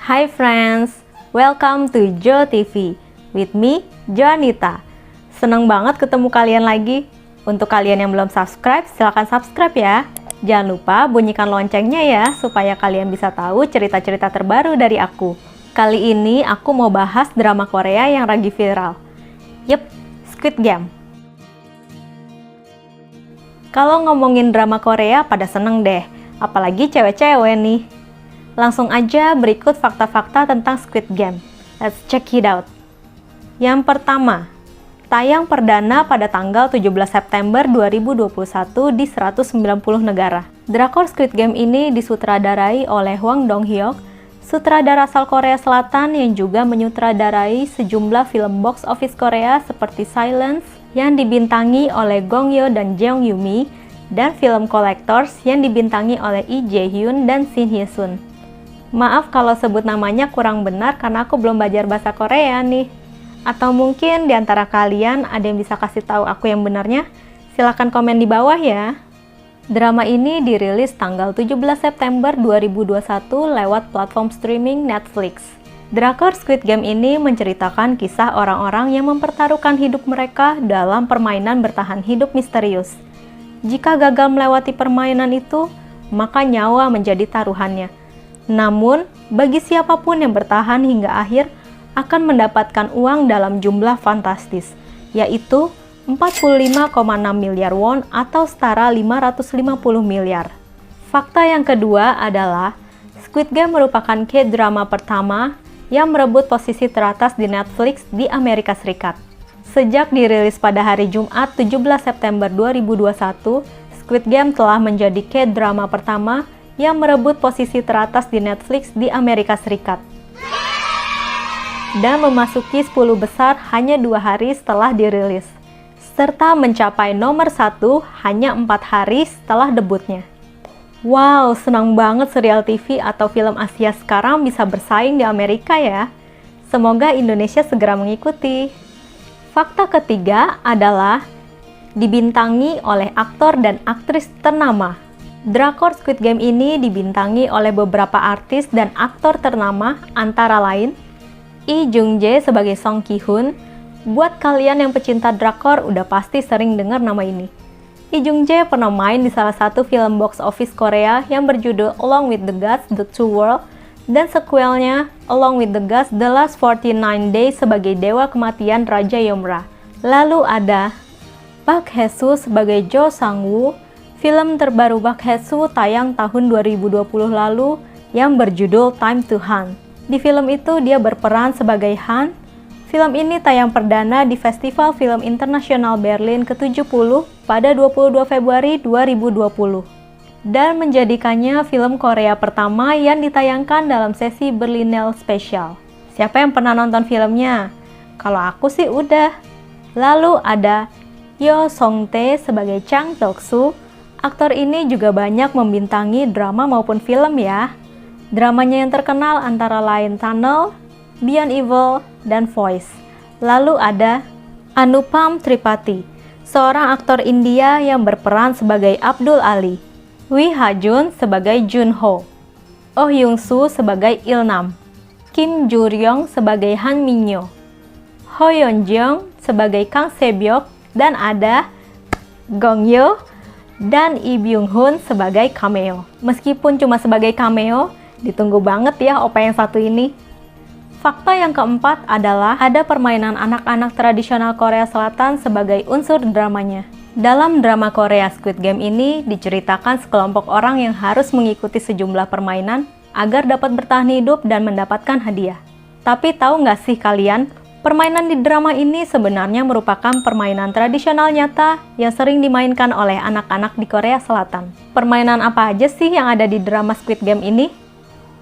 Hi friends, welcome to Jo TV with me, Joanita. Seneng banget ketemu kalian lagi. Untuk kalian yang belum subscribe, silahkan subscribe ya. Jangan lupa bunyikan loncengnya ya, supaya kalian bisa tahu cerita-cerita terbaru dari aku. Kali ini aku mau bahas drama Korea yang lagi viral. Yep, Squid Game. Kalau ngomongin drama Korea pada seneng deh, apalagi cewek-cewek nih. Langsung aja berikut fakta-fakta tentang Squid Game. Let's check it out. Yang pertama, tayang perdana pada tanggal 17 September 2021 di 190 negara. Drakor Squid Game ini disutradarai oleh Hwang Dong-hyuk, sutradara asal Korea Selatan yang juga menyutradarai sejumlah film box office Korea seperti Silence yang dibintangi oleh Gong Yoo dan Jeong Yumi, dan film Collectors yang dibintangi oleh Lee Jae-hyun dan Shin Hye-sun. Maaf kalau sebut namanya kurang benar karena aku belum belajar bahasa Korea nih. Atau mungkin di antara kalian ada yang bisa kasih tahu aku yang benarnya? Silahkan komen di bawah ya. Drama ini dirilis tanggal 17 September 2021 lewat platform streaming Netflix. Drakor Squid Game ini menceritakan kisah orang-orang yang mempertaruhkan hidup mereka dalam permainan bertahan hidup misterius. Jika gagal melewati permainan itu, maka nyawa menjadi taruhannya. Namun, bagi siapapun yang bertahan hingga akhir akan mendapatkan uang dalam jumlah fantastis, yaitu 45,6 miliar won atau setara 550 miliar. Fakta yang kedua adalah, Squid Game merupakan K-drama pertama yang merebut posisi teratas di Netflix di Amerika Serikat. Sejak dirilis pada hari Jumat 17 September 2021, Squid Game telah menjadi K-drama pertama yang merebut posisi teratas di Netflix di Amerika Serikat dan memasuki 10 besar hanya 2 hari setelah dirilis, serta mencapai nomor 1 hanya 4 hari setelah debutnya. Wow, senang banget serial TV atau film Asia sekarang bisa bersaing di Amerika ya. Semoga Indonesia segera mengikuti. Fakta ketiga adalah dibintangi oleh aktor dan aktris ternama. Drakor Squid Game ini dibintangi oleh beberapa artis dan aktor ternama, antara lain Lee Jung Jae sebagai Song Ki Hoon. Buat kalian yang pecinta drakor udah pasti sering dengar nama ini. Lee Jung Jae pernah main di salah satu film box office Korea yang berjudul Along with the Gods: The Two Worlds dan sequelnya Along with the Gods: The Last 49 Days sebagai dewa kematian Raja Yomra. Lalu ada Park Hae-soo sebagai Jo Sang-woo. Film terbaru Park Hae-soo tayang tahun 2020 lalu yang berjudul Time to Hunt. Di film itu dia berperan sebagai Han. Film ini tayang perdana di Festival Film Internasional Berlin ke-70 pada 22 Februari 2020 dan menjadikannya film Korea pertama yang ditayangkan dalam sesi Berlinale Special. Siapa yang pernah nonton filmnya? Kalau aku sih udah. Lalu ada Yo Song-tae sebagai Chang Deok-soo. Aktor ini juga banyak membintangi drama maupun film ya. Dramanya yang terkenal antara lain Tunnel, Beyond Evil, dan Voice. Lalu ada Anupam Tripathi, seorang aktor India yang berperan sebagai Abdul Ali. Wi Ha-jun sebagai Jun-ho. Oh Hyung-soo sebagai Il-nam. Kim Joo-ryong sebagai Han Min-yo. Ho Yeon-jeong sebagai Kang Se-byuk, dan ada Gong Yoo dan Lee Byung-hun sebagai cameo. Meskipun cuma sebagai cameo, ditunggu banget ya opa yang satu ini. Fakta yang keempat adalah ada permainan anak-anak tradisional Korea Selatan sebagai unsur dramanya. Dalam drama Korea Squid Game ini diceritakan sekelompok orang yang harus mengikuti sejumlah permainan agar dapat bertahan hidup dan mendapatkan hadiah. Tapi tahu nggak sih kalian, permainan di drama ini sebenarnya merupakan permainan tradisional nyata yang sering dimainkan oleh anak-anak di Korea Selatan. Permainan apa aja sih yang ada di drama Squid Game ini?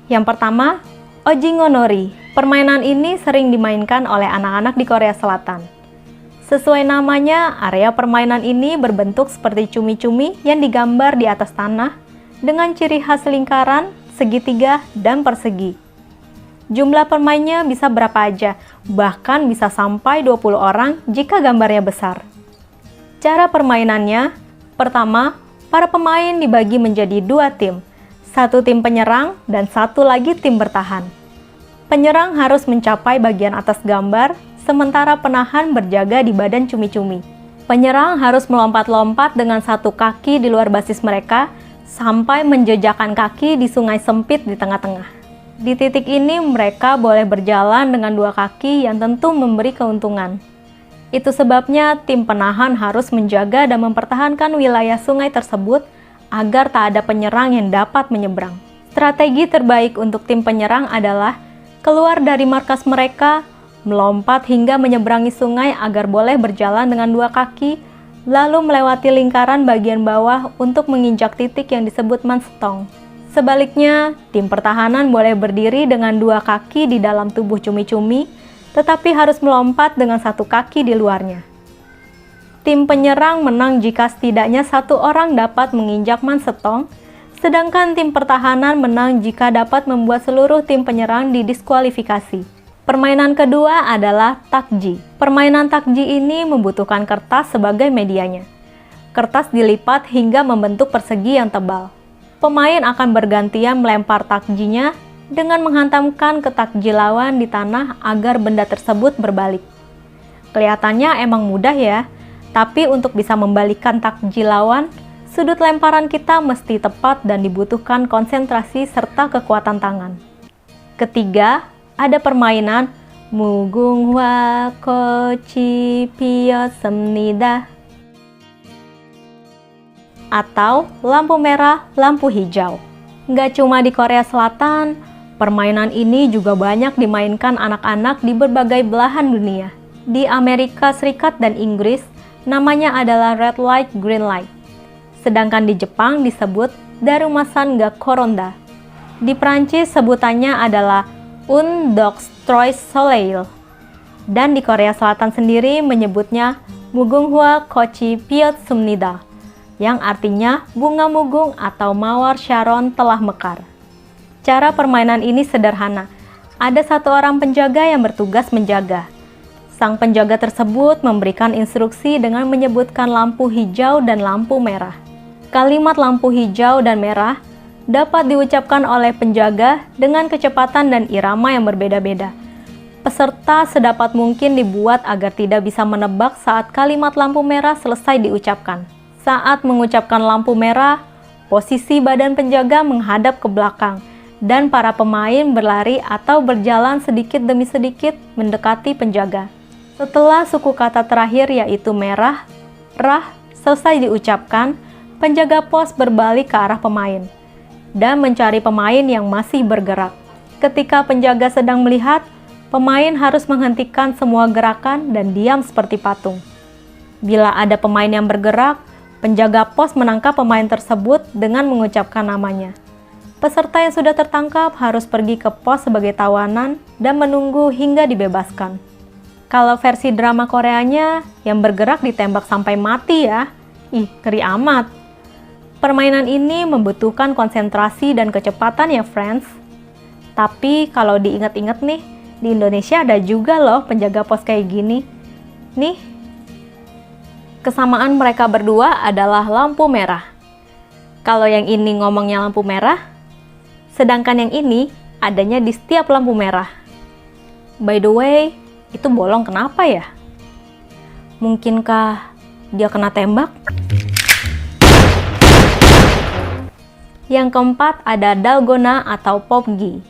Yang pertama, Ojingonori. Permainan ini sering dimainkan oleh anak-anak di Korea Selatan. Sesuai namanya, area permainan ini berbentuk seperti cumi-cumi yang digambar di atas tanah dengan ciri khas lingkaran, segitiga, dan persegi. Jumlah pemainnya bisa berapa aja, bahkan bisa sampai 20 orang jika gambarnya besar. Cara permainannya, pertama, para pemain dibagi menjadi 2 tim. Satu tim penyerang dan satu lagi tim bertahan. Penyerang harus mencapai bagian atas gambar, sementara penahan berjaga di badan cumi-cumi. Penyerang harus melompat-lompat dengan satu kaki di luar basis mereka, sampai menjejakkan kaki di sungai sempit di tengah-tengah. Di titik ini mereka boleh berjalan dengan dua kaki yang tentu memberi keuntungan. Itu sebabnya tim penahan harus menjaga dan mempertahankan wilayah sungai tersebut agar tak ada penyerang yang dapat menyeberang. Strategi terbaik untuk tim penyerang adalah keluar dari markas mereka, melompat hingga menyeberangi sungai agar boleh berjalan dengan dua kaki, lalu melewati lingkaran bagian bawah untuk menginjak titik yang disebut manstong. Sebaliknya, tim pertahanan boleh berdiri dengan dua kaki di dalam tubuh cumi-cumi, tetapi harus melompat dengan satu kaki di luarnya. Tim penyerang menang jika setidaknya satu orang dapat menginjak mansetong, sedangkan tim pertahanan menang jika dapat membuat seluruh tim penyerang didiskualifikasi. Permainan kedua adalah takji. Permainan takji ini membutuhkan kertas sebagai medianya. Kertas dilipat hingga membentuk persegi yang tebal. Pemain akan bergantian melempar takjinya dengan menghantamkan ke takji lawan di tanah agar benda tersebut berbalik. Kelihatannya emang mudah ya, tapi untuk bisa membalikkan takji lawan, sudut lemparan kita mesti tepat dan dibutuhkan konsentrasi serta kekuatan tangan. Ketiga, ada permainan 무궁화 꽃이 피었습니다 atau lampu merah, lampu hijau. Nggak cuma di Korea Selatan, permainan ini juga banyak dimainkan anak-anak di berbagai belahan dunia. Di Amerika Serikat dan Inggris, namanya adalah red light, green light. Sedangkan di Jepang disebut Darumasan ga Koronda. Di Prancis sebutannya adalah Un Dog Trois Soleil. Dan di Korea Selatan sendiri menyebutnya Mugunghwa Kochi Pyeotsumnida, yang artinya bunga mugung atau mawar Sharon telah mekar. Cara permainan ini sederhana. Ada satu orang penjaga yang bertugas menjaga. Sang penjaga tersebut memberikan instruksi dengan menyebutkan lampu hijau dan lampu merah. Kalimat lampu hijau dan merah dapat diucapkan oleh penjaga dengan kecepatan dan irama yang berbeda-beda. Peserta sedapat mungkin dibuat agar tidak bisa menebak saat kalimat lampu merah selesai diucapkan. Saat mengucapkan lampu merah, posisi badan penjaga menghadap ke belakang, dan para pemain berlari atau berjalan sedikit demi sedikit mendekati penjaga. Setelah suku kata terakhir yaitu merah, rah, selesai diucapkan, penjaga pos berbalik ke arah pemain dan mencari pemain yang masih bergerak. Ketika penjaga sedang melihat, pemain harus menghentikan semua gerakan dan diam seperti patung. Bila ada pemain yang bergerak, penjaga pos menangkap pemain tersebut dengan mengucapkan namanya. Peserta yang sudah tertangkap harus pergi ke pos sebagai tawanan dan menunggu hingga dibebaskan. Kalau versi drama Koreanya, yang bergerak ditembak sampai mati ya. Ih, ngeri amat. Permainan ini membutuhkan konsentrasi dan kecepatan ya friends. Tapi kalau diingat-ingat nih, di Indonesia ada juga loh penjaga pos kayak gini. Nih, kesamaan mereka berdua adalah lampu merah. Kalau yang ini ngomongnya lampu merah, sedangkan yang ini adanya di setiap lampu merah. By the way, itu bolong kenapa ya? Mungkinkah dia kena tembak? Yang keempat ada dalgona atau popgi.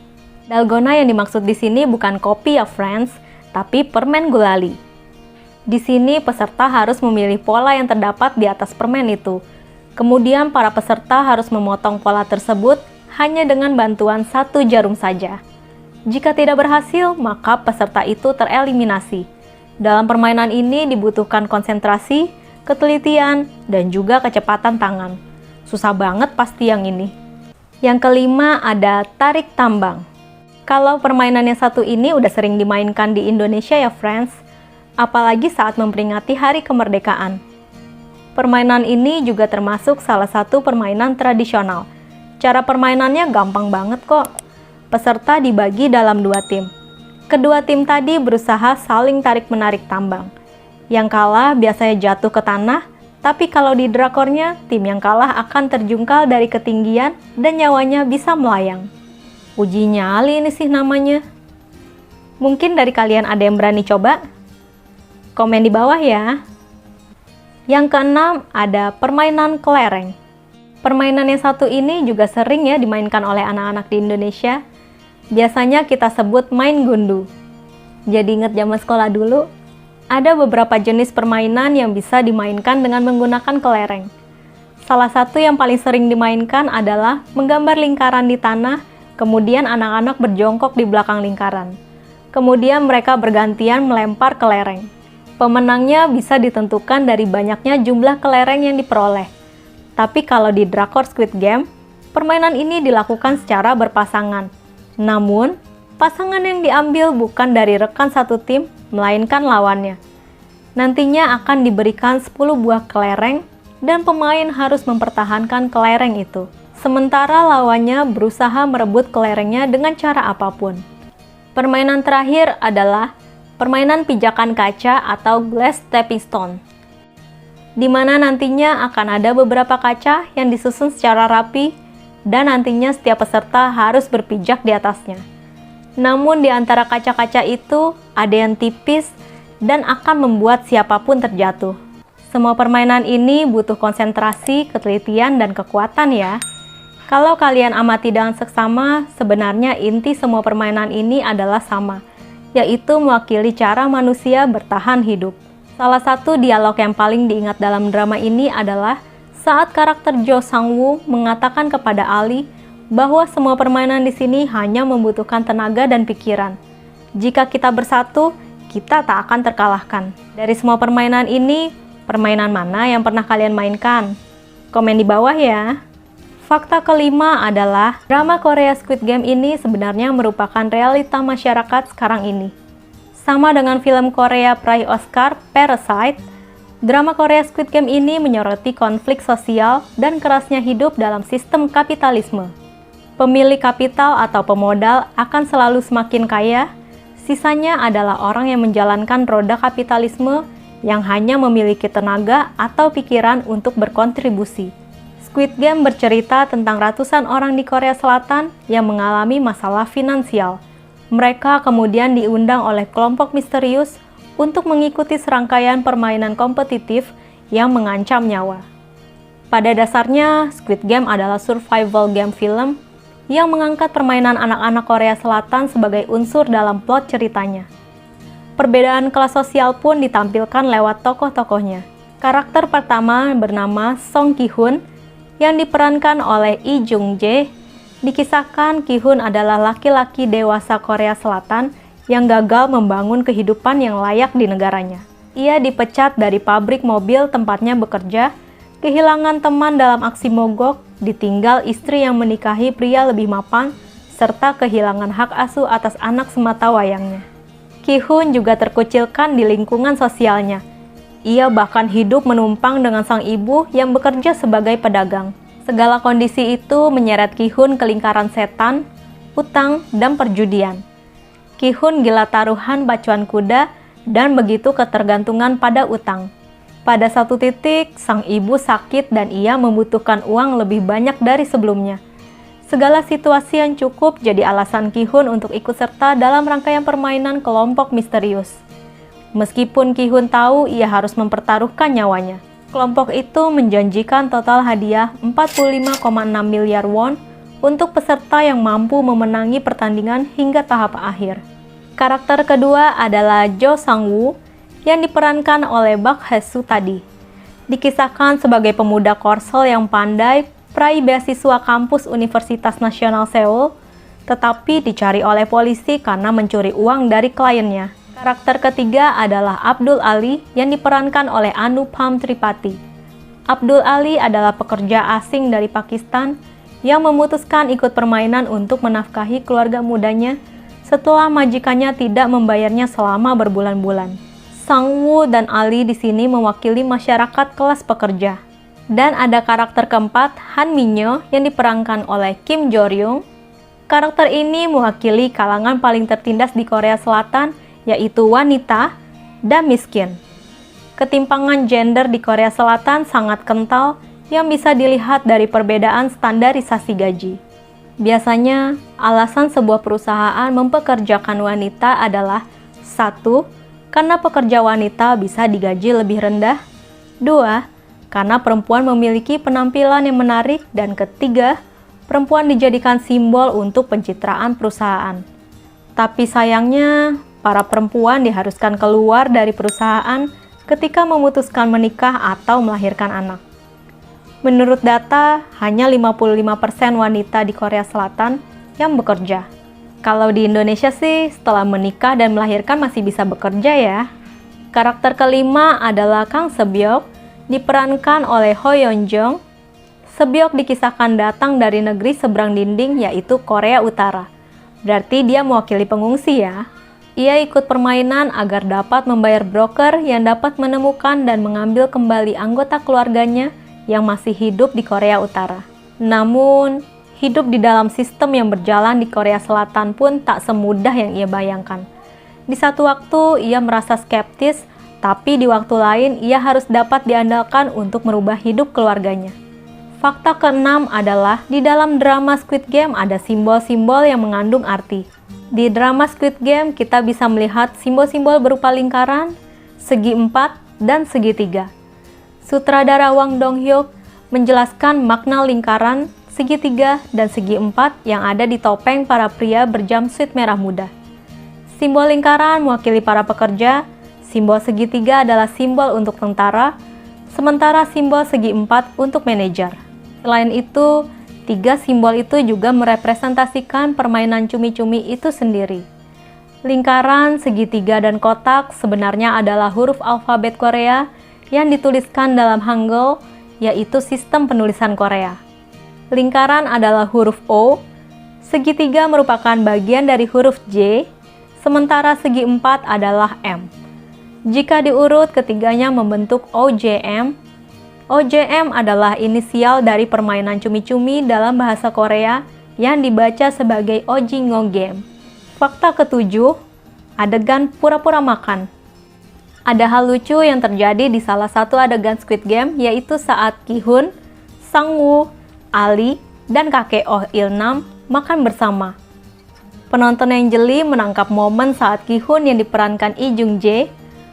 Dalgona yang dimaksud di sini bukan kopi ya friends, tapi permen gulali. Di sini peserta harus memilih pola yang terdapat di atas permen itu. Kemudian para peserta harus memotong pola tersebut hanya dengan bantuan satu jarum saja. Jika tidak berhasil, maka peserta itu tereliminasi. Dalam permainan ini dibutuhkan konsentrasi, ketelitian, dan juga kecepatan tangan. Susah banget pasti yang ini. Yang kelima ada tarik tambang. Kalau permainan yang satu ini udah sering dimainkan di Indonesia ya friends, apalagi saat memperingati Hari Kemerdekaan. Permainan ini juga termasuk salah satu permainan tradisional. Cara permainannya gampang banget kok. Peserta dibagi dalam dua tim. Kedua tim tadi berusaha saling tarik-menarik tambang. Yang kalah biasanya jatuh ke tanah, tapi kalau di drakornya, tim yang kalah akan terjungkal dari ketinggian dan nyawanya bisa melayang. Uji nyali ini sih namanya. Mungkin dari kalian ada yang berani coba? Komen di bawah ya. Yang keenam ada permainan kelereng. Permainan yang satu ini juga sering ya dimainkan oleh anak-anak di Indonesia. Biasanya kita sebut main gundu. Jadi ingat zaman sekolah dulu, ada beberapa jenis permainan yang bisa dimainkan dengan menggunakan kelereng. Salah satu yang paling sering dimainkan adalah menggambar lingkaran di tanah, kemudian anak-anak berjongkok di belakang lingkaran. Kemudian mereka bergantian melempar kelereng. Pemenangnya bisa ditentukan dari banyaknya jumlah kelereng yang diperoleh. Tapi kalau di drakor Squid Game, permainan ini dilakukan secara berpasangan. Namun, pasangan yang diambil bukan dari rekan satu tim, melainkan lawannya. Nantinya akan diberikan 10 buah kelereng dan pemain harus mempertahankan kelereng itu. Sementara lawannya berusaha merebut kelerengnya dengan cara apapun. Permainan terakhir adalah permainan pijakan kaca atau glass stepping stone, di mana nantinya akan ada beberapa kaca yang disusun secara rapi dan nantinya setiap peserta harus berpijak di atasnya. Namun di antara kaca-kaca itu ada yang tipis dan akan membuat siapapun terjatuh. Semua permainan ini butuh konsentrasi, ketelitian, dan kekuatan ya. Kalau kalian amati dengan seksama, sebenarnya inti semua permainan ini adalah sama, yaitu mewakili cara manusia bertahan hidup. Salah satu dialog yang paling diingat dalam drama ini adalah saat karakter Jo Sang-woo mengatakan kepada Ali bahwa semua permainan di sini hanya membutuhkan tenaga dan pikiran. Jika kita bersatu, kita tak akan terkalahkan. Dari semua permainan ini, permainan mana yang pernah kalian mainkan? Komen di bawah ya. Fakta kelima adalah drama Korea Squid Game ini sebenarnya merupakan realita masyarakat sekarang ini. Sama dengan film Korea peraih Oscar, Parasite, drama Korea Squid Game ini menyoroti konflik sosial dan kerasnya hidup dalam sistem kapitalisme. Pemilik kapital atau pemodal akan selalu semakin kaya, sisanya adalah orang yang menjalankan roda kapitalisme yang hanya memiliki tenaga atau pikiran untuk berkontribusi. Squid Game bercerita tentang ratusan orang di Korea Selatan yang mengalami masalah finansial. Mereka kemudian diundang oleh kelompok misterius untuk mengikuti serangkaian permainan kompetitif yang mengancam nyawa. Pada dasarnya, Squid Game adalah survival game film yang mengangkat permainan anak-anak Korea Selatan sebagai unsur dalam plot ceritanya. Perbedaan kelas sosial pun ditampilkan lewat tokoh-tokohnya. Karakter pertama bernama Song Ki-hun yang diperankan oleh Lee Jung Jae. Dikisahkan Ki-hun adalah laki-laki dewasa Korea Selatan yang gagal membangun kehidupan yang layak di negaranya. Ia dipecat dari pabrik mobil tempatnya bekerja, kehilangan teman dalam aksi mogok, ditinggal istri yang menikahi pria lebih mapan, serta kehilangan hak asuh atas anak semata wayangnya. Ki-hun juga terkucilkan di lingkungan sosialnya. Ia bahkan hidup menumpang dengan sang ibu yang bekerja sebagai pedagang. Segala kondisi itu menyeret Ki-hun ke lingkaran setan, utang, dan perjudian. Ki-hun gila taruhan pacuan kuda dan begitu ketergantungan pada utang. Pada satu titik, sang ibu sakit dan ia membutuhkan uang lebih banyak dari sebelumnya. Segala situasi yang cukup jadi alasan Ki-hun untuk ikut serta dalam rangkaian permainan kelompok misterius. Meskipun Ki-hun tahu ia harus mempertaruhkan nyawanya, kelompok itu menjanjikan total hadiah 45,6 miliar won untuk peserta yang mampu memenangi pertandingan hingga tahap akhir. Karakter kedua adalah Jo Sang-woo yang diperankan oleh Bak Hae-soo tadi. Dikisahkan sebagai pemuda Korsel yang pandai, peraih beasiswa kampus Universitas Nasional Seoul, tetapi dicari oleh polisi karena mencuri uang dari kliennya. Karakter ketiga adalah Abdul Ali yang diperankan oleh Anupam Tripathi. Abdul Ali adalah pekerja asing dari Pakistan yang memutuskan ikut permainan untuk menafkahi keluarga mudanya setelah majikannya tidak membayarnya selama berbulan-bulan. Sang-woo dan Ali di sini mewakili masyarakat kelas pekerja. Dan ada karakter keempat, Han Min-yo yang diperankan oleh Kim Jo-ryung. Karakter ini mewakili kalangan paling tertindas di Korea Selatan, yaitu wanita dan miskin. Ketimpangan gender di Korea Selatan sangat kental yang bisa dilihat dari perbedaan standarisasi gaji. Biasanya, alasan sebuah perusahaan mempekerjakan wanita adalah 1. Karena pekerja wanita bisa digaji lebih rendah. 2. Karena perempuan memiliki penampilan yang menarik. Dan ketiga, perempuan dijadikan simbol untuk pencitraan perusahaan. Tapi sayangnya, para perempuan diharuskan keluar dari perusahaan ketika memutuskan menikah atau melahirkan anak. Menurut data, hanya 55% wanita di Korea Selatan yang bekerja. Kalau di Indonesia sih, setelah menikah dan melahirkan masih bisa bekerja ya. Karakter kelima adalah Kang Sebyok, diperankan oleh Ho Yeon Jung. Sebyok dikisahkan datang dari negeri seberang dinding, yaitu Korea Utara. Berarti dia mewakili pengungsi ya. Ia ikut permainan agar dapat membayar broker yang dapat menemukan dan mengambil kembali anggota keluarganya yang masih hidup di Korea Utara. Namun, hidup di dalam sistem yang berjalan di Korea Selatan pun tak semudah yang ia bayangkan. Di satu waktu, ia merasa skeptis, tapi di waktu lain ia harus dapat diandalkan untuk merubah hidup keluarganya. Fakta keenam adalah di dalam drama Squid Game ada simbol-simbol yang mengandung arti. Di drama Squid Game kita bisa melihat simbol-simbol berupa lingkaran, segi empat, dan segitiga. Sutradara Wang Dong-hyuk menjelaskan makna lingkaran, segitiga, dan segi empat yang ada di topeng para pria berjumpsuit merah muda. Simbol lingkaran mewakili para pekerja, simbol segitiga adalah simbol untuk tentara, sementara simbol segi empat untuk manajer. Selain itu, 3 simbol itu juga merepresentasikan permainan cumi-cumi itu sendiri. Lingkaran, segitiga, dan kotak sebenarnya adalah huruf alfabet Korea yang dituliskan dalam Hangul, yaitu sistem penulisan Korea. Lingkaran adalah huruf O, segitiga merupakan bagian dari huruf J, sementara segi empat adalah M. Jika diurut, ketiganya membentuk OJM. OJM adalah inisial dari permainan cumi-cumi dalam bahasa Korea yang dibaca sebagai Ojingo Game. Fakta ketujuh, adegan pura-pura makan. Ada hal lucu yang terjadi di salah satu adegan Squid Game, yaitu saat Ki-hun, Sang-woo, Ali, dan kakek Oh Il-nam makan bersama. Penonton yang jeli menangkap momen saat Ki-hun yang diperankan Lee Jung-jae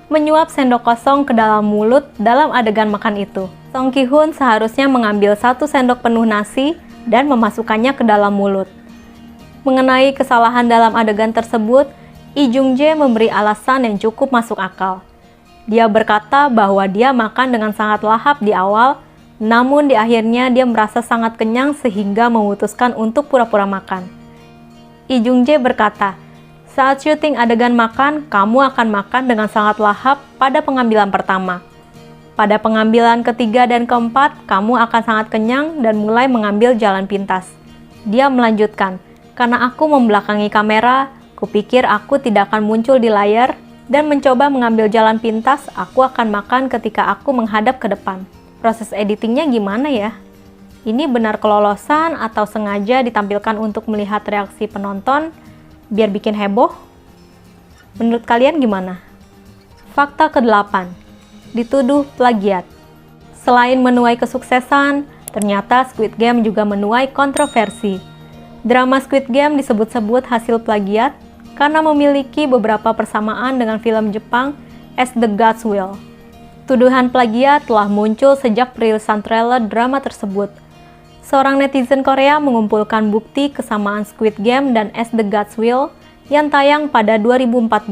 menyuap sendok kosong ke dalam mulut dalam adegan makan itu. Song Ki-hun seharusnya mengambil 1 sendok penuh nasi dan memasukkannya ke dalam mulut. Mengenai kesalahan dalam adegan tersebut, Lee Jung-jae memberi alasan yang cukup masuk akal. Dia berkata bahwa dia makan dengan sangat lahap di awal, namun di akhirnya dia merasa sangat kenyang sehingga memutuskan untuk pura-pura makan. Lee Jung-jae berkata, saat syuting adegan makan, kamu akan makan dengan sangat lahap pada pengambilan pertama. Pada pengambilan ketiga dan keempat, kamu akan sangat kenyang dan mulai mengambil jalan pintas. Dia melanjutkan, karena aku membelakangi kamera, kupikir aku tidak akan muncul di layar, dan mencoba mengambil jalan pintas, aku akan makan ketika aku menghadap ke depan. Proses editingnya gimana ya? Ini benar kelolosan atau sengaja ditampilkan untuk melihat reaksi penonton, biar bikin heboh? Menurut kalian gimana? Fakta ke-8. Dituduh plagiat. Selain menuai kesuksesan, ternyata Squid Game juga menuai kontroversi. Drama Squid Game disebut-sebut hasil plagiat karena memiliki beberapa persamaan dengan film Jepang As the Gods Will. Tuduhan plagiat telah muncul sejak perilisan trailer drama tersebut. Seorang netizen Korea mengumpulkan bukti kesamaan Squid Game dan As the Gods Will yang tayang pada 2014.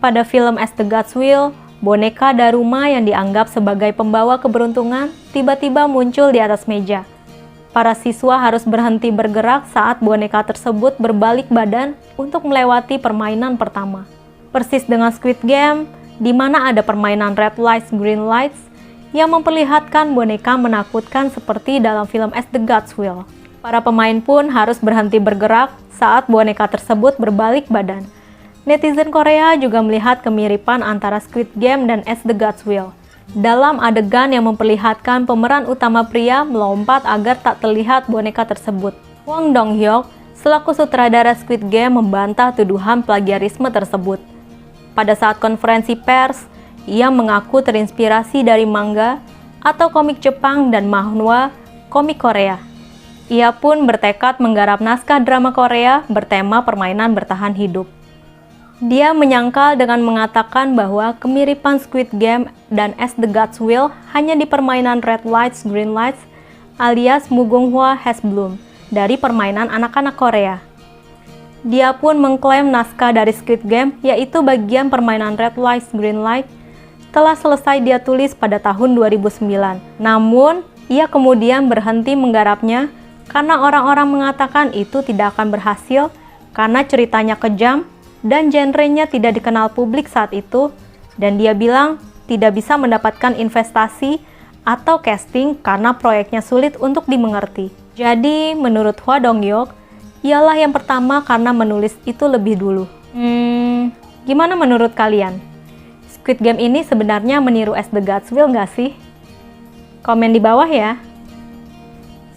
Pada film As the Gods Will, boneka Daruma yang dianggap sebagai pembawa keberuntungan tiba-tiba muncul di atas meja. Para siswa harus berhenti bergerak saat boneka tersebut berbalik badan untuk melewati permainan pertama. Persis dengan Squid Game, di mana ada permainan red lights, green lights, yang memperlihatkan boneka menakutkan seperti dalam film As the Gods Will. Para pemain pun harus berhenti bergerak saat boneka tersebut berbalik badan. Netizen Korea juga melihat kemiripan antara Squid Game dan As the Gods Will. Dalam adegan yang memperlihatkan pemeran utama pria melompat agar tak terlihat boneka tersebut. Wang Dong-hyuk, selaku sutradara Squid Game, membantah tuduhan plagiarisme tersebut. Pada saat konferensi pers, ia mengaku terinspirasi dari manga atau komik Jepang dan manhwa komik Korea. Ia pun bertekad menggarap naskah drama Korea bertema permainan bertahan hidup. Dia menyangkal dengan mengatakan bahwa kemiripan Squid Game dan As the Gods Will hanya di permainan Red Lights, Green Lights alias Mugunghwa Has Bloom dari permainan anak-anak Korea. Dia pun mengklaim naskah dari Squid Game, yaitu bagian permainan Red Lights, Green Light, telah selesai dia tulis pada tahun 2009. Namun, ia kemudian berhenti menggarapnya karena orang-orang mengatakan itu tidak akan berhasil karena ceritanya kejam dan genrenya tidak dikenal publik saat itu, dan dia bilang tidak bisa mendapatkan investasi atau casting karena proyeknya sulit untuk dimengerti. Jadi, menurut Hwa Dong-hyuk, ialah yang pertama karena menulis itu lebih dulu. Gimana menurut kalian? Squid Game ini sebenarnya meniru As the Gods Will nggak sih? Komen di bawah ya.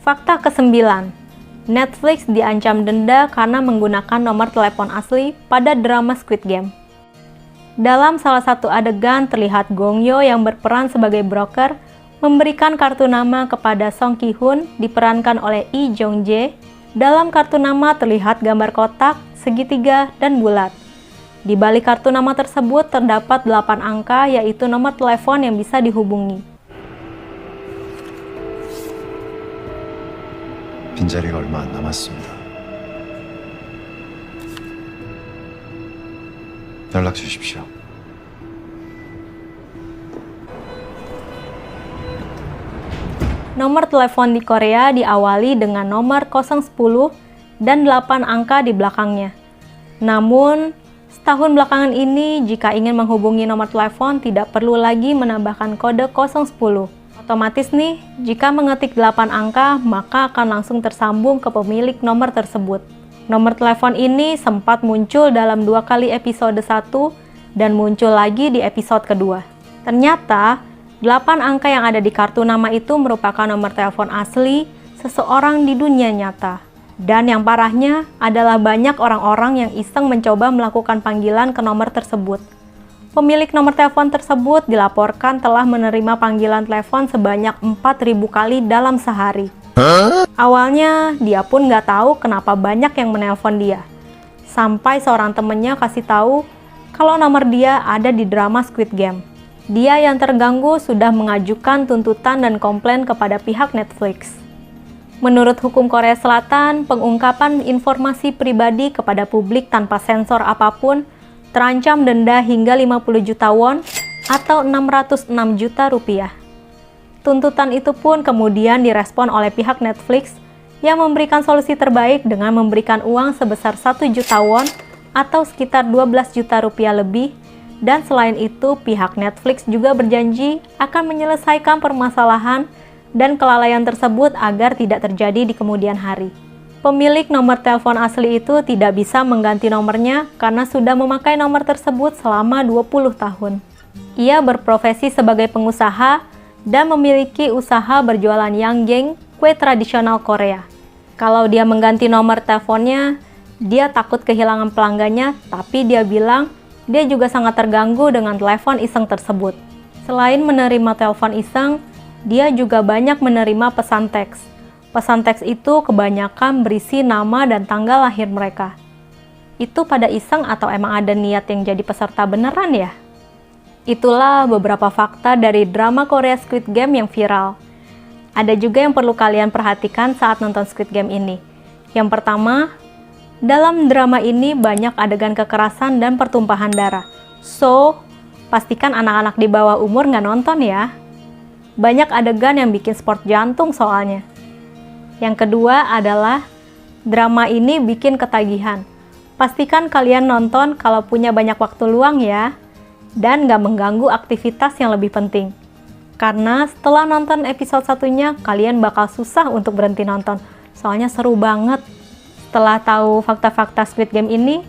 Fakta ke-9. Netflix diancam denda karena menggunakan nomor telepon asli pada drama Squid Game. Dalam salah satu adegan terlihat Gong Yoo yang berperan sebagai broker memberikan kartu nama kepada Song Ki Hoon diperankan oleh Lee Jong Jae. Dalam kartu nama terlihat gambar kotak, segitiga, dan bulat. Di balik kartu nama tersebut terdapat 8 angka, yaitu nomor telepon yang bisa dihubungi. 빈자리가 얼마 안 남았습니다. 연락 주십시오. Nomor telepon di Korea diawali dengan nomor 010 dan 8 angka di belakangnya. Namun, setahun belakangan ini jika ingin menghubungi nomor telepon tidak perlu lagi menambahkan kode 010. Otomatis nih, jika mengetik 8 angka, maka akan langsung tersambung ke pemilik nomor tersebut. Nomor telepon ini sempat muncul dalam 2 kali episode 1 dan muncul lagi di episode kedua. Ternyata, 8 angka yang ada di kartu nama itu merupakan nomor telepon asli seseorang di dunia nyata. Dan yang parahnya adalah banyak orang-orang yang iseng mencoba melakukan panggilan ke nomor tersebut. Pemilik nomor telepon tersebut dilaporkan telah menerima panggilan telepon sebanyak 4.000 kali dalam sehari. Awalnya, dia pun nggak tahu kenapa banyak yang menelpon dia. Sampai seorang temennya kasih tahu kalau nomor dia ada di drama Squid Game. Dia yang terganggu sudah mengajukan tuntutan dan komplain kepada pihak Netflix. Menurut hukum Korea Selatan, pengungkapan informasi pribadi kepada publik tanpa sensor apapun terancam denda hingga 50 juta won atau 606 juta rupiah. Tuntutan itu pun kemudian direspon oleh pihak Netflix yang memberikan solusi terbaik dengan memberikan uang sebesar 1 juta won atau sekitar 12 juta rupiah lebih, dan selain itu pihak Netflix juga berjanji akan menyelesaikan permasalahan dan kelalaian tersebut agar tidak terjadi di kemudian hari. Pemilik nomor telepon asli itu tidak bisa mengganti nomornya karena sudah memakai nomor tersebut selama 20 tahun. Ia berprofesi sebagai pengusaha dan memiliki usaha berjualan yanggeng, kue tradisional Korea. Kalau dia mengganti nomor teleponnya, dia takut kehilangan pelanggannya, tapi dia bilang dia juga sangat terganggu dengan telepon iseng tersebut. Selain menerima telepon iseng, dia juga banyak menerima pesan teks. Pesan teks itu kebanyakan berisi nama dan tanggal lahir mereka. Itu pada iseng atau emang ada niat yang jadi peserta beneran ya? Itulah beberapa fakta dari drama Korea Squid Game yang viral. Ada juga yang perlu kalian perhatikan saat nonton Squid Game ini. Yang pertama, dalam drama ini banyak adegan kekerasan dan pertumpahan darah. So, pastikan anak-anak di bawah umur nggak nonton ya. Banyak adegan yang bikin sport jantung soalnya. Yang kedua adalah drama ini bikin ketagihan. Pastikan kalian nonton kalau punya banyak waktu luang ya, dan nggak mengganggu aktivitas yang lebih penting. Karena setelah nonton episode satunya, kalian bakal susah untuk berhenti nonton. Soalnya seru banget. Setelah tahu fakta-fakta Squid Game ini,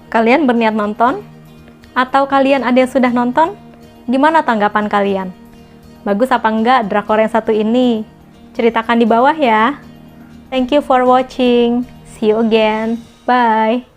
kalian berniat nonton? Atau kalian ada yang sudah nonton? Gimana tanggapan kalian? Bagus apa enggak drakor yang satu ini? Ceritakan di bawah ya. Thank you for watching. See you again. Bye.